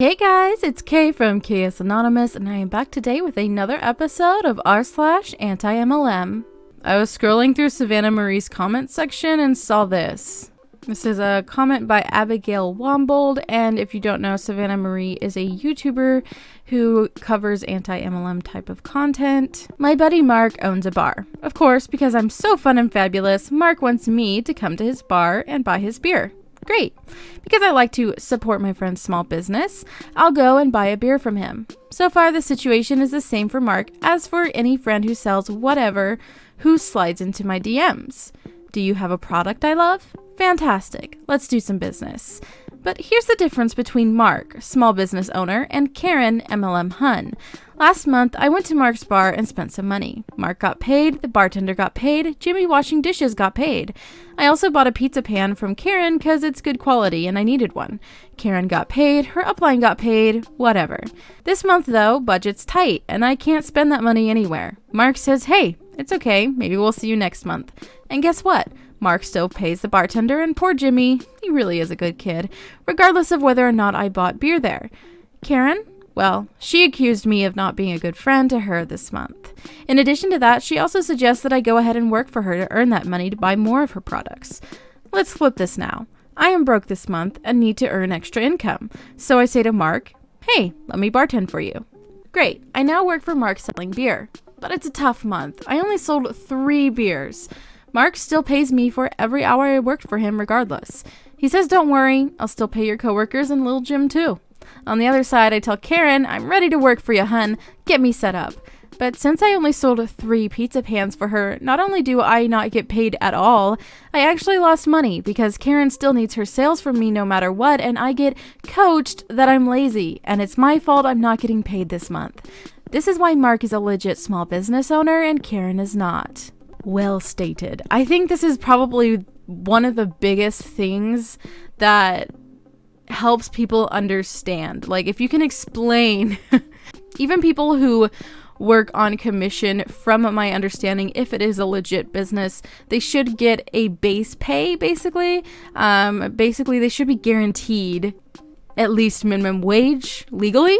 Hey guys, it's Kay from KS Anonymous, and I am back today with another episode of r/anti-mlm. I was scrolling through Savannah Marie's comment section and saw this. This is a comment by Abigail Wombold, and if you don't know, Savannah Marie is a YouTuber who covers anti-MLM type of content. My buddy Mark owns a bar. Of course, because I'm so fun and fabulous, Mark wants me to come to his bar and buy his beer. Great. Because I like to support my friend's small business, I'll go and buy a beer from him. So far, the situation is the same for Mark as for any friend who sells whatever who slides into my DMs. Do you have a product I love? Fantastic. Let's do some business. But here's the difference between Mark, small business owner, and Karen, MLM Hun. Last month, I went to Mark's bar and spent some money. Mark got paid, the bartender got paid, Jimmy washing dishes got paid. I also bought a pizza pan from Karen because it's good quality and I needed one. Karen got paid, her upline got paid, whatever. This month though, budget's tight and I can't spend that money anywhere. Mark says, hey, it's okay, maybe we'll see you next month. And guess what? Mark still pays the bartender, and poor Jimmy, he really is a good kid, regardless of whether or not I bought beer there. Karen? Well, she accused me of not being a good friend to her this month. In addition to that, she also suggests that I go ahead and work for her to earn that money to buy more of her products. Let's flip this now. I am broke this month and need to earn extra income. So I say to Mark, hey, let me bartend for you. Great, I now work for Mark selling beer. But it's a tough month. I only sold 3 beers. Mark still pays me for every hour I worked for him regardless. He says, don't worry, I'll still pay your coworkers and Lil Jim too. On the other side, I tell Karen, I'm ready to work for you, hun. Get me set up. But since I only sold 3 pizza pans for her, not only do I not get paid at all, I actually lost money because Karen still needs her sales from me no matter what, and I get coached that I'm lazy, and it's my fault I'm not getting paid this month. This is why Mark is a legit small business owner and Karen is not. Well stated. I think this is probably one of the biggest things that helps people understand. Like, if you can explain, even people who work on commission, from my understanding, if it is a legit business, they should get a base pay, basically. They should be guaranteed at least minimum wage legally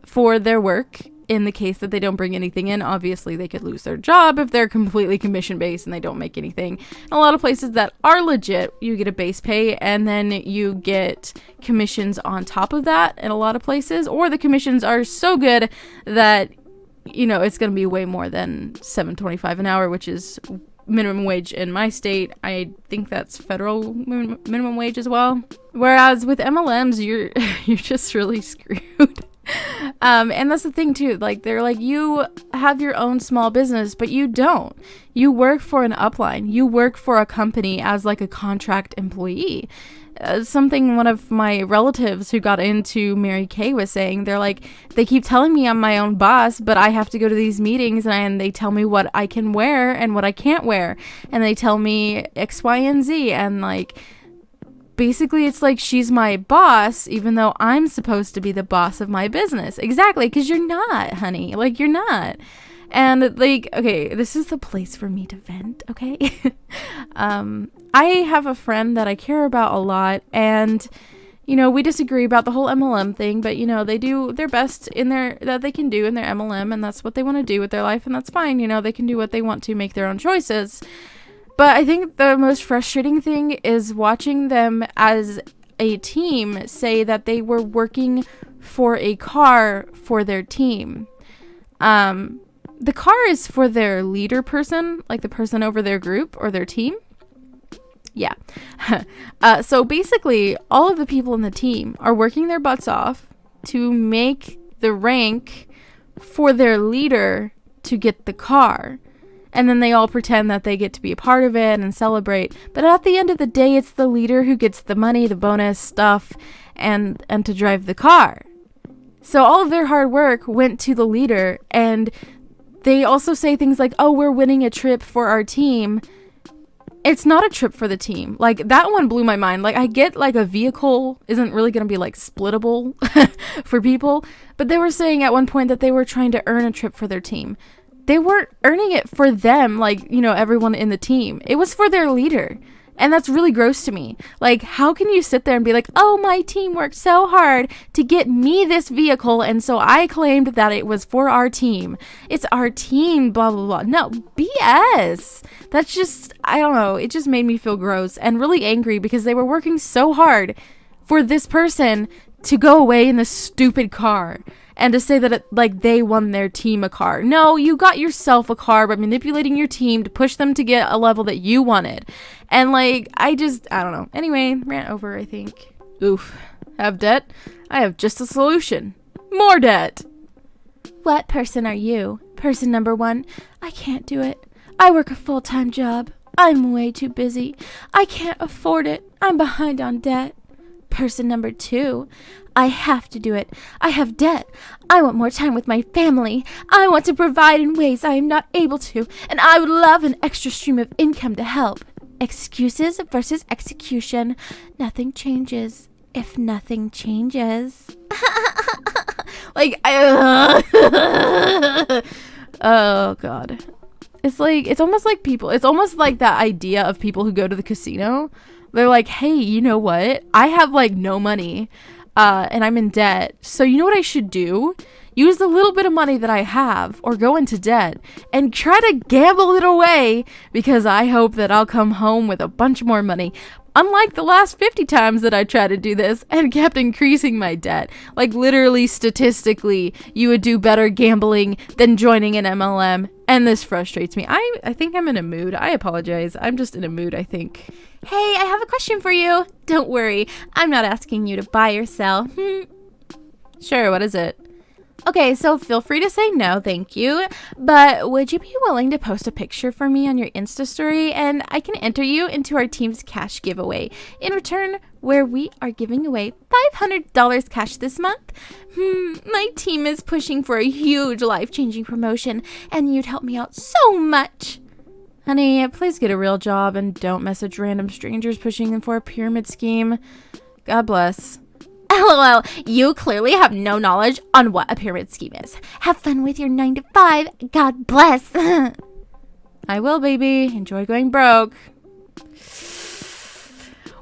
for their work. In the case that they don't bring anything in, obviously they could lose their job if they're completely commission based and they don't make anything. In a lot of places that are legit, you get a base pay and then you get commissions on top of that in a lot of places, or the commissions are so good that, you know, it's going to be way more than $7.25 an hour, which is minimum wage in my state. I think that's federal minimum wage as well. Whereas with MLMs, you're just really screwed. And that's the thing too, like, they're like, you have your own small business, but you don't. You work for an upline. You work for a company as like a contract employee. Something one of my relatives who got into Mary Kay was saying, they're like, they keep telling me I'm my own boss, but I have to go to these meetings and they tell me what I can wear and what I can't wear. And they tell me X, Y, and Z. And like, basically, it's like she's my boss, even though I'm supposed to be the boss of my business. Exactly, because you're not, honey. Like, you're not. And, like, okay, this is the place for me to vent, okay? I have a friend that I care about a lot, and, you know, we disagree about the whole MLM thing, but, you know, they do their best that they can do in their MLM, and that's what they want to do with their life, and that's fine. You know, they can do what they want to, make their own choices. But I think the most frustrating thing is watching them as a team say that they were working for a car for their team. The car is for their leader person, like the person over their group or their team. Yeah. So basically, all of the people in the team are working their butts off to make the rank for their leader to get the car. And then they all pretend that they get to be a part of it and celebrate. But at the end of the day, it's the leader who gets the money, the bonus stuff, and to drive the car. So all of their hard work went to the leader. And they also say things like, oh, we're winning a trip for our team. It's not a trip for the team. Like, that one blew my mind. Like, I get, like, a vehicle isn't really going to be, like, splittable for people. But they were saying at one point that they were trying to earn a trip for their team. They weren't earning it for them, like, you know, everyone in the team. It was for their leader. And that's really gross to me. Like, how can you sit there and be like, oh, my team worked so hard to get me this vehicle, and so I claimed that it was for our team. It's our team, blah, blah, blah. No, BS. That's just, I don't know. It just made me feel gross and really angry because they were working so hard for this person to go away in this stupid car and to say that they won their team a car. No, you got yourself a car by manipulating your team to push them to get a level that you wanted. And I don't know. Anyway, rant over, I think. Oof. Have debt? I have just a solution. More debt. What person are you? Person number 1. I can't do it. I work a full-time job. I'm way too busy. I can't afford it. I'm behind on debt. Person number 2. I have to do it. I have debt. I want more time with my family. I want to provide in ways I am not able to, and I would love an extra stream of income to help. Excuses versus execution. Nothing changes if nothing changes. Oh God. It's almost like that idea of people who go to the casino. They're like, hey, you know what? I have no money, and I'm in debt. So you know what I should do? Use the little bit of money that I have or go into debt and try to gamble it away because I hope that I'll come home with a bunch more money. Unlike the last 50 times that I tried to do this and kept increasing my debt. Literally, statistically, you would do better gambling than joining an MLM. And this frustrates me. I think I'm in a mood. I apologize. I'm just in a mood, I think. Hey, I have a question for you. Don't worry. I'm not asking you to buy or sell. Sure, what is it? Okay, so feel free to say no, thank you. But would you be willing to post a picture for me on your Insta story and I can enter you into our team's cash giveaway in return where we are giving away $500 cash this month? My team is pushing for a huge life-changing promotion and you'd help me out so much. Honey, please get a real job and don't message random strangers pushing them for a pyramid scheme. God bless. LOL, you clearly have no knowledge on what a pyramid scheme is. Have fun with your 9 to 5. God bless. I will, baby. Enjoy going broke.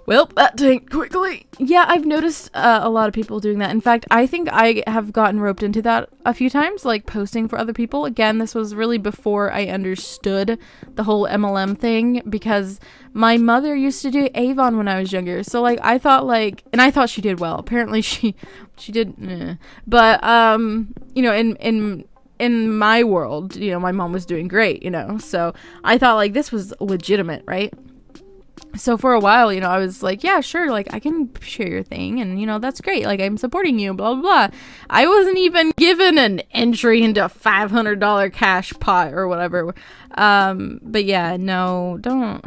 Well, that tanked quickly. Yeah, I've noticed a lot of people doing that. In fact, I think I have gotten roped into that a few times, posting for other people. Again, this was really before I understood the whole MLM thing because my mother used to do Avon when I was younger. So, I thought, and I thought she did well. Apparently, she did, But, in my world, my mom was doing great, So, I thought, this was legitimate, right? So for a while, I was like, yeah, sure, I can share your thing and, that's great. I'm supporting you, blah, blah, blah. I wasn't even given an entry into a $500 cash pot or whatever. But yeah, no, don't.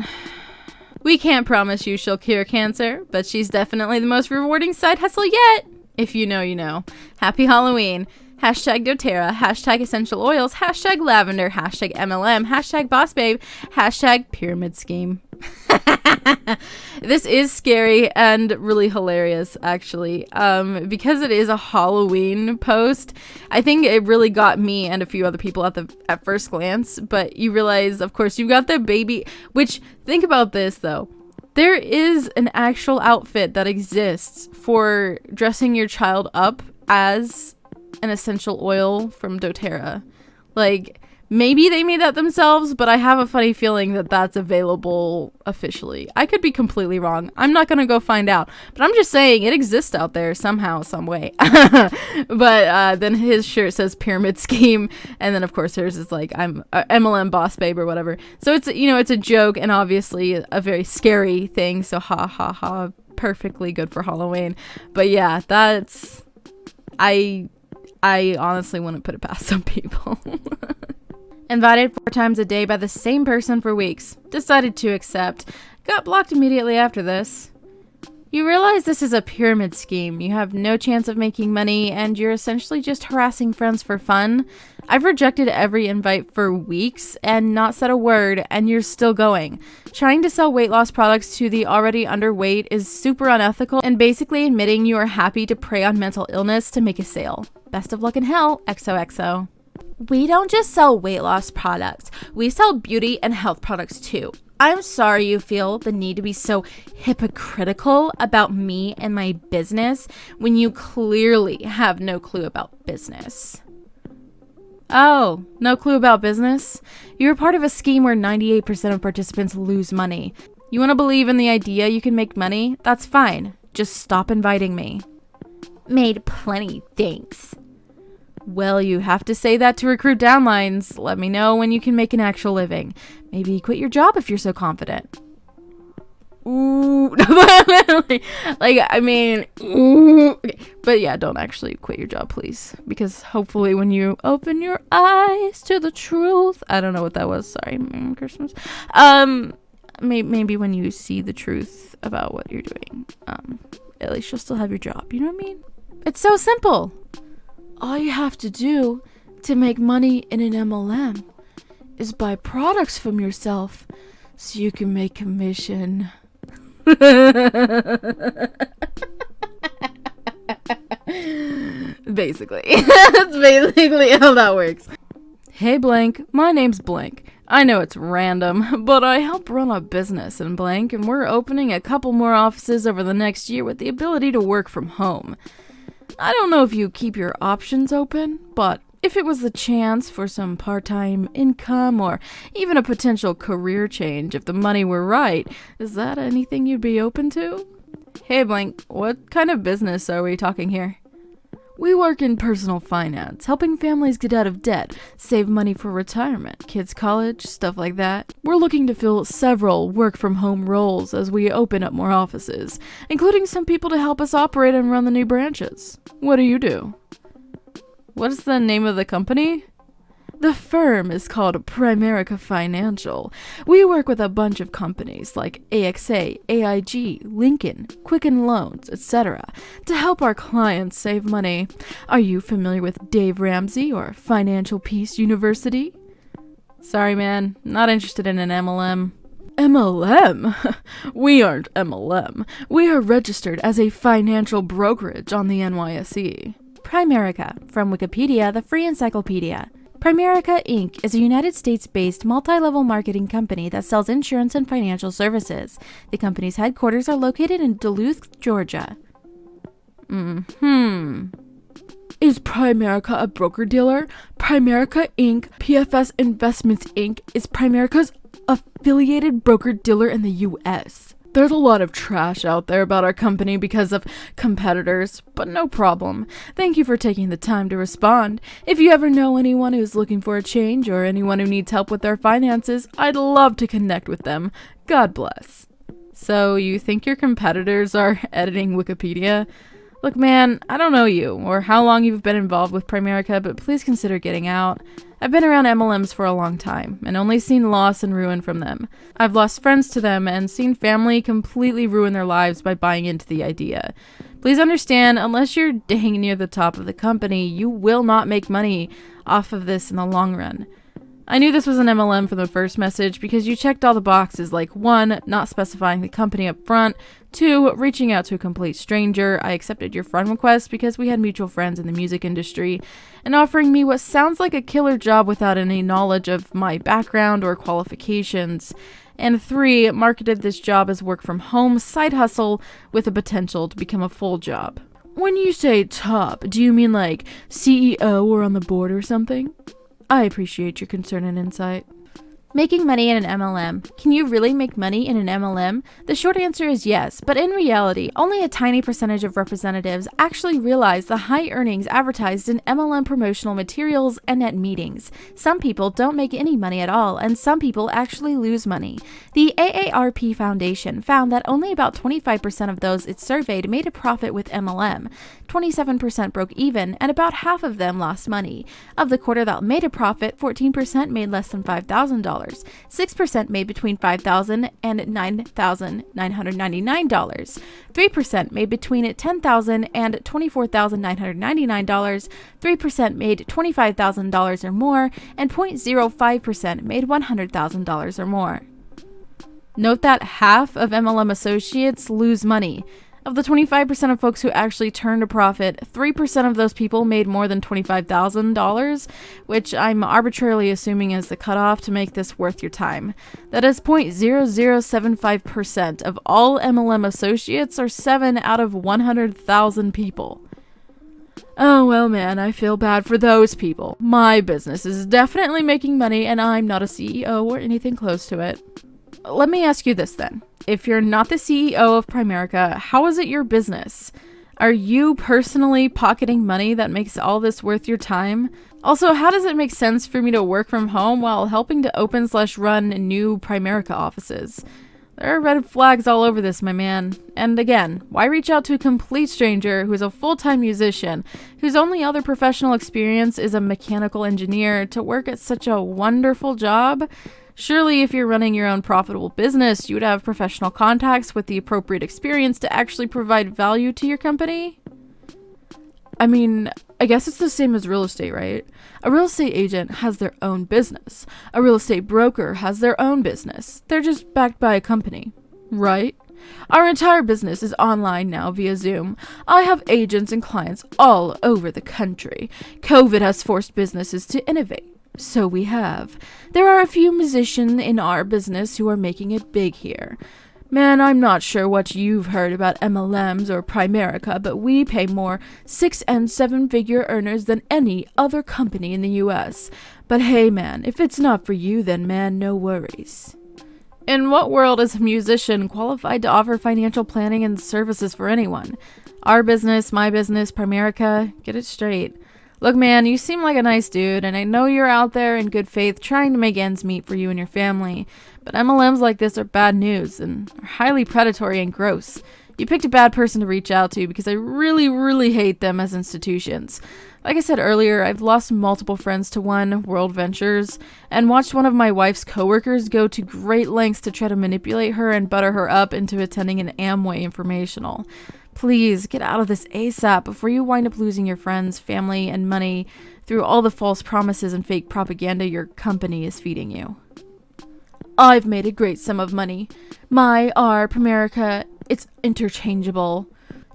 We can't promise you she'll cure cancer, but she's definitely the most rewarding side hustle yet. If you know, you know. Happy Halloween. Hashtag doTERRA, hashtag essential oils, hashtag lavender, hashtag MLM, hashtag boss babe, hashtag pyramid scheme. This is scary and really hilarious, actually, because it is a Halloween post. I think it really got me and a few other people at first glance, but you realize, of course, you've got the baby, which, think about this, though. There is an actual outfit that exists for dressing your child up as an essential oil from doTERRA. Maybe they made that themselves, but I have a funny feeling that that's available officially. I could be completely wrong. I'm not gonna go find out, but I'm just saying it exists out there somehow, some way. But then his shirt says pyramid scheme, and then of course hers is I'm a MLM boss babe or whatever. So it's it's a joke and obviously a very scary thing. So ha ha ha, perfectly good for Halloween. But yeah, that's I honestly wouldn't put it past some people. Invited 4 times a day by the same person for weeks. Decided to accept. Got blocked immediately after this. You realize this is a pyramid scheme. You have no chance of making money, and you're essentially just harassing friends for fun. I've rejected every invite for weeks and not said a word, and you're still going. Trying to sell weight loss products to the already underweight is super unethical, and basically admitting you are happy to prey on mental illness to make a sale. Best of luck in hell, XOXO. We don't just sell weight loss products. We sell beauty and health products too. I'm sorry you feel the need to be so hypocritical about me and my business when you clearly have no clue about business. Oh, no clue about business? You're part of a scheme where 98% of participants lose money. You want to believe in the idea you can make money? That's fine. Just stop inviting me. Made plenty, thanks. Well, you have to say that to recruit downlines. Let me know when you can make an actual living. Maybe quit your job if you're so confident. Ooh. Okay. But yeah, don't actually quit your job, please. Because hopefully when you open your eyes to the truth, I don't know what that was. Sorry, Merry Christmas. Maybe when you see the truth about what you're doing, at least you'll still have your job. You know what I mean? It's so simple. All you have to do to make money in an MLM is buy products from yourself so you can make commission. Basically. That's basically how that works. Hey blank, my name's blank. I know it's random, but I help run a business in blank, and we're opening a couple more offices over the next year with the ability to work from home. I don't know if you keep your options open, but if it was the chance for some part-time income or even a potential career change if the money were right, is that anything you'd be open to? Hey blank, what kind of business are we talking here? We work in personal finance, helping families get out of debt, save money for retirement, kids' college, stuff like that. We're looking to fill several work-from-home roles as we open up more offices, including some people to help us operate and run the new branches. What do you do? What is the name of the company? The firm is called Primerica Financial. We work with a bunch of companies like AXA, AIG, Lincoln, Quicken Loans, etc. to help our clients save money. Are you familiar with Dave Ramsey or Financial Peace University? Sorry, man. Not interested in an MLM. MLM? We aren't MLM. We are registered as a financial brokerage on the NYSE. Primerica, from Wikipedia, the free encyclopedia. Primerica, Inc. is a United States-based multi-level marketing company that sells insurance and financial services. The company's headquarters are located in Duluth, Georgia. Is Primerica a broker-dealer? Primerica, Inc., PFS Investments, Inc. is Primerica's affiliated broker-dealer in the U.S. There's a lot of trash out there about our company because of competitors, but no problem. Thank you for taking the time to respond. If you ever know anyone who's looking for a change or anyone who needs help with their finances, I'd love to connect with them. God bless. So you think your competitors are editing Wikipedia? Look, man, I don't know you or how long you've been involved with Primerica, but please consider getting out. I've been around MLMs for a long time and only seen loss and ruin from them. I've lost friends to them and seen family completely ruin their lives by buying into the idea. Please understand, unless you're dang near the top of the company, you will not make money off of this in the long run. I knew this was an MLM from the first message because you checked all the boxes like 1, not specifying the company up front, 2, reaching out to a complete stranger. I accepted your friend request because we had mutual friends in the music industry, and offering me what sounds like a killer job without any knowledge of my background or qualifications. And 3, marketed this job as work from home side hustle with the potential to become a full job. When you say top, do you mean like CEO or on the board or something? I appreciate your concern and insight. Making money in an MLM. Can you really make money in an MLM? The short answer is yes, but in reality, only a tiny percentage of representatives actually realize the high earnings advertised in MLM promotional materials and at meetings. Some people don't make any money at all, and some people actually lose money. The AARP Foundation found that only about 25% of those it surveyed made a profit with MLM. 27% broke even, and about half of them lost money. Of the quarter that made a profit, 14% made less than $5,000. 6% made between $5,000 and $9,999. 3% made between $10,000 and $24,999. 3% made $25,000 or more, and 0.05% made $100,000 or more. Note that half of MLM associates lose money. Of the 25% of folks who actually turned a profit, 3% of those people made more than $25,000, which I'm arbitrarily assuming is the cutoff to make this worth your time. That is 0.0075% of all MLM associates, or 7 out of 100,000 people. Oh, well, man, I feel bad for those people. My business is definitely making money, and I'm not a CEO or anything close to it. Let me ask you this then. If you're not the CEO of Primerica, how is it your business? Are you personally pocketing money that makes all this worth your time? Also, how does it make sense for me to work from home while helping to open/run new Primerica offices? There are red flags all over this, my man. And again, why reach out to a complete stranger who's a full-time musician, whose only other professional experience is a mechanical engineer, to work at such a wonderful job? Surely, if you're running your own profitable business, you would have professional contacts with the appropriate experience to actually provide value to your company? I mean, I guess it's the same as real estate, right? A real estate agent has their own business. A real estate broker has their own business. They're just backed by a company, right? Our entire business is online now via Zoom. I have agents and clients all over the country. COVID has forced businesses to innovate. So we have. There are a few musicians in our business who are making it big here. Man, I'm not sure what you've heard about MLMs or Primerica, but we pay more 6- and 7-figure earners than any other company in the US. But hey, man, if it's not for you, then man, no worries. In what world is a musician qualified to offer financial planning and services for anyone? Our business, my business, Primerica, get it straight. Look, man, you seem like a nice dude, and I know you're out there in good faith trying to make ends meet for you and your family, but MLMs like this are bad news and are highly predatory and gross. You picked a bad person to reach out to because I really, really hate them as institutions. Like I said earlier, I've lost multiple friends to one, World Ventures, and watched one of my wife's coworkers go to great lengths to try to manipulate her and butter her up into attending an Amway informational. Please get out of this ASAP before you wind up losing your friends, family, and money through all the false promises and fake propaganda your company is feeding you. I've made a great sum of money. Our Primerica, it's interchangeable.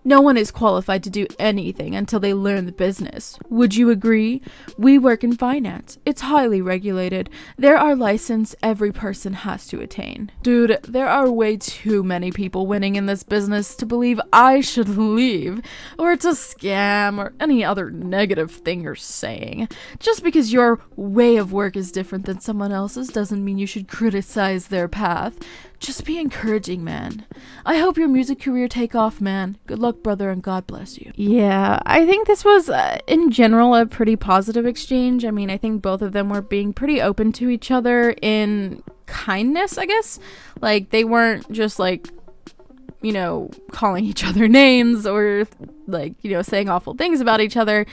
No one is qualified to do anything until they learn the business. Would you agree? We work in finance. It's highly regulated. There are licenses every person has to attain. Dude, there are way too many people winning in this business to believe I should leave, or it's a scam, or any other negative thing you're saying. Just because your way of work is different than someone else's doesn't mean you should criticize their path. Just be encouraging, man. I hope your music career take off, man. Good luck, brother, and God bless you. Yeah, I think this was, in general, a pretty positive exchange. I mean, I think both of them were being pretty open to each other in kindness, I guess. Like, they weren't just, like, you know, calling each other names or, like, you know, saying awful things about each other.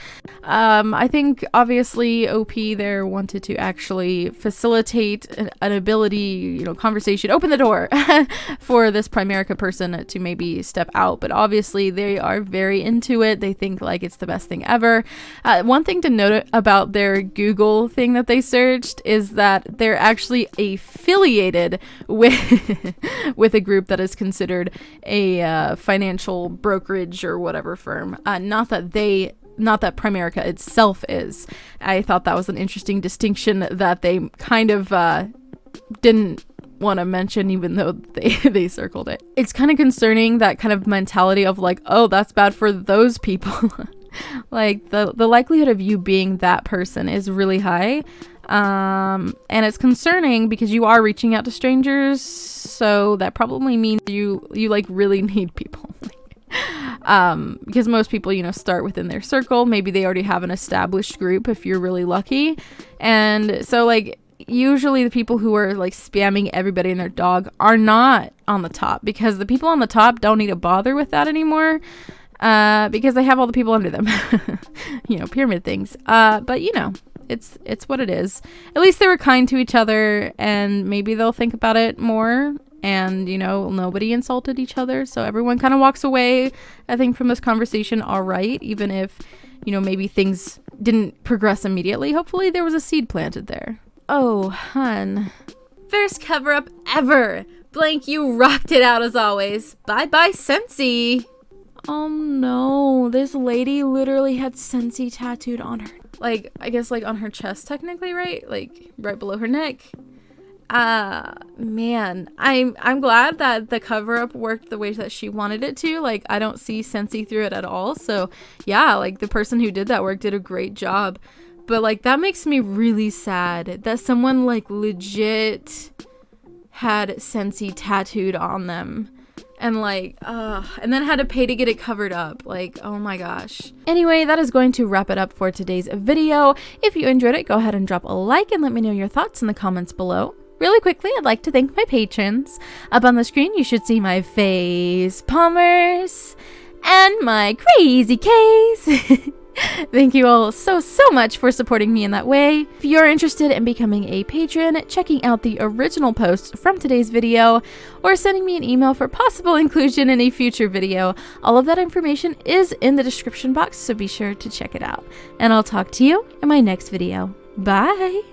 I think obviously OP there wanted to actually facilitate an ability, you know, conversation, open the door for this Primerica person to maybe step out. But obviously they are very into it. They think like it's the best thing ever. One thing to note about their Google thing that they searched is that they're actually affiliated with a group that is considered a financial brokerage or whatever firm. Not that Primerica itself is. I thought that was an interesting distinction that they kind of didn't want to mention, even though they circled it. It's kind of concerning, that kind of mentality of like, oh, that's bad for those people. Like the likelihood of you being that person is really high. And it's concerning because you are reaching out to strangers, so that probably means you like really need people. Because most people, you know, start within their circle. Maybe they already have an established group if you're really lucky. And so like usually the people who are like spamming everybody and their dog are not on the top, because the people on the top don't need to bother with that anymore. Because they have all the people under them, you know, pyramid things. But you know, it's what it is. At least they were kind to each other, and maybe they'll think about it more. And, you know, nobody insulted each other. So everyone kind of walks away, I think, from this conversation all right, even if, you know, maybe things didn't progress immediately. Hopefully there was a seed planted there. Oh, hun. First cover up ever. Blank, you rocked it out as always. Bye-bye, Sensi. Oh no, this lady literally had Scentsy tattooed on her. Like, I guess like on her chest technically, right? Like right below her neck. Man, I'm glad that the cover up worked the way that she wanted it to. Like, I don't see Scentsy through it at all. So yeah, like the person who did that work did a great job. But like that makes me really sad that someone like legit had Scentsy tattooed on them. And like, and then had to pay to get it covered up. Like, oh my gosh. Anyway, that is going to wrap it up for today's video. If you enjoyed it, go ahead and drop a like and let me know your thoughts in the comments below. Really quickly, I'd like to thank my patrons. Up on the screen, you should see my face palmers and my crazy case. Thank you all so much for supporting me in that way. If you're interested in becoming a patron, checking out the original post from today's video, or sending me an email for possible inclusion in a future video, all of that information is in the description box, so be sure to check it out. And I'll talk to you in my next video. Bye!